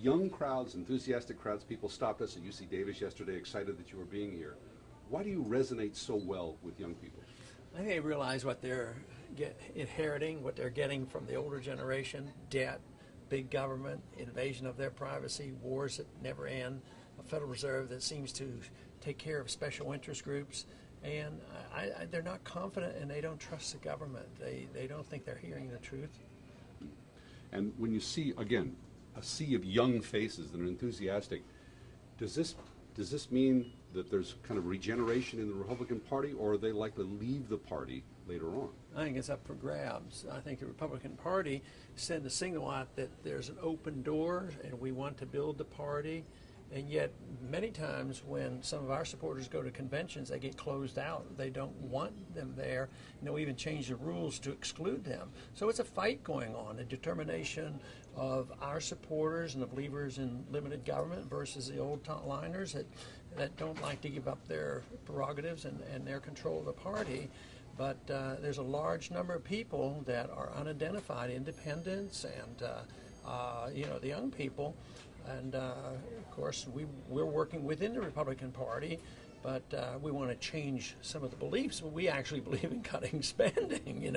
Young crowds, enthusiastic crowds, people stopped us at UC Davis yesterday excited that you were being here. Why do you resonate so well with young people? I think they realize what they're inheriting, what they're getting from the older generation: debt, big government, invasion of their privacy, wars that never end, a Federal Reserve that seems to take care of special interest groups, and they're not confident and they don't trust the government. They don't think they're hearing the truth. And when you see, again, a sea of young faces that are enthusiastic, does this mean that there's kind of regeneration in the Republican Party, or are they likely to leave the party later on? I think it's up for grabs. I think the Republican Party sent a signal out that there's an open door and we want to build the party. And yet, many times when some of our supporters go to conventions, they get closed out. They don't want them there, and they'll even change the rules to exclude them. So it's a fight going on, a determination of our supporters and the believers in limited government versus the old liners that don't like to give up their prerogatives and their control of the party. But there's a large number of people that are unidentified, independents, and the young people. And of course, we're working within the Republican Party, but we want to change some of the beliefs. We actually believe in cutting spending.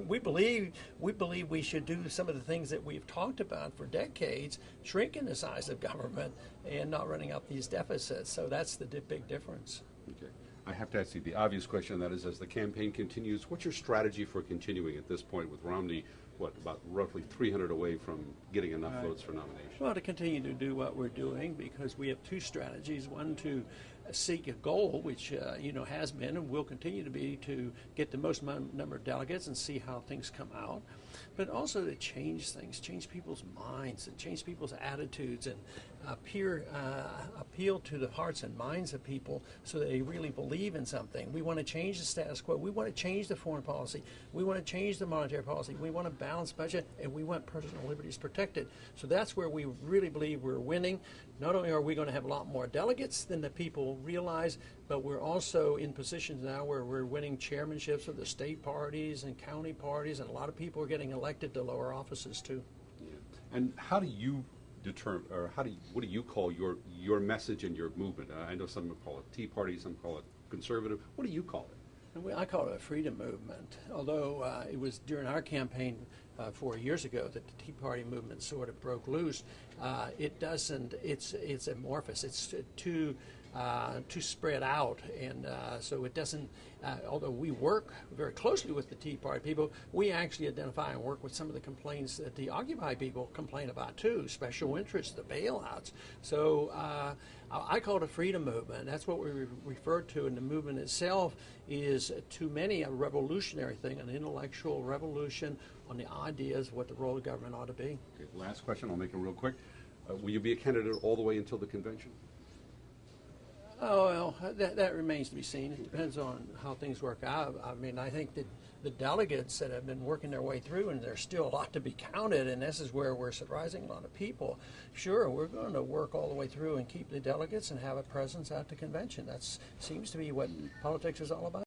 We believe we should do some of the things that we've talked about for decades, shrinking the size of government and not running up these deficits. So that's the big difference. Okay. I have to ask you the obvious question, that is, as the campaign continues, what's your strategy for continuing at this point with Romney, about roughly 300 away from getting enough votes for nomination? Well, to continue to do what we're doing, because we have two strategies. One, to seek a goal, which has been and will continue to be, to get the most number of delegates and see how things come out, but also to change things, change people's minds and change people's attitudes, and appeal to the hearts and minds of people so that they really believe in something. We want to change the status quo. We want to change the foreign policy. We want to change the monetary policy. We want a balanced budget, and we want personal liberties protected. So that's where we really believe we're winning. Not only are we going to have a lot more delegates than the people realize, but we're also in positions now where we're winning chairmanships of the state parties and county parties, and a lot of people are getting elected to lower offices too. Yeah. And how do you determine, or what do you call your message and your movement? I know some call it Tea Party, some call it conservative. What do you call it? I call it a freedom movement, although it was during our campaign 4 years ago that the Tea Party movement sort of broke loose. It doesn't, it's amorphous, it's too spread out, and so it doesn't, although we work very closely with the Tea Party people, we actually identify and work with some of the complaints that the Occupy people complain about too, special interests, the bailouts. So I call it a freedom movement. That's what we refer to, and the movement itself is, to many, a revolutionary thing, an intellectual revolution on the ideas of what the role of government ought to be. Okay, last question, I'll make it real quick. Will you be a candidate all the way until the convention? Oh, well, that remains to be seen. It depends on how things work out. I mean, I think that the delegates that have been working their way through, and there's still a lot to be counted, and this is where we're surprising a lot of people. Sure, we're going to work all the way through and keep the delegates and have a presence at the convention. That seems to be what politics is all about.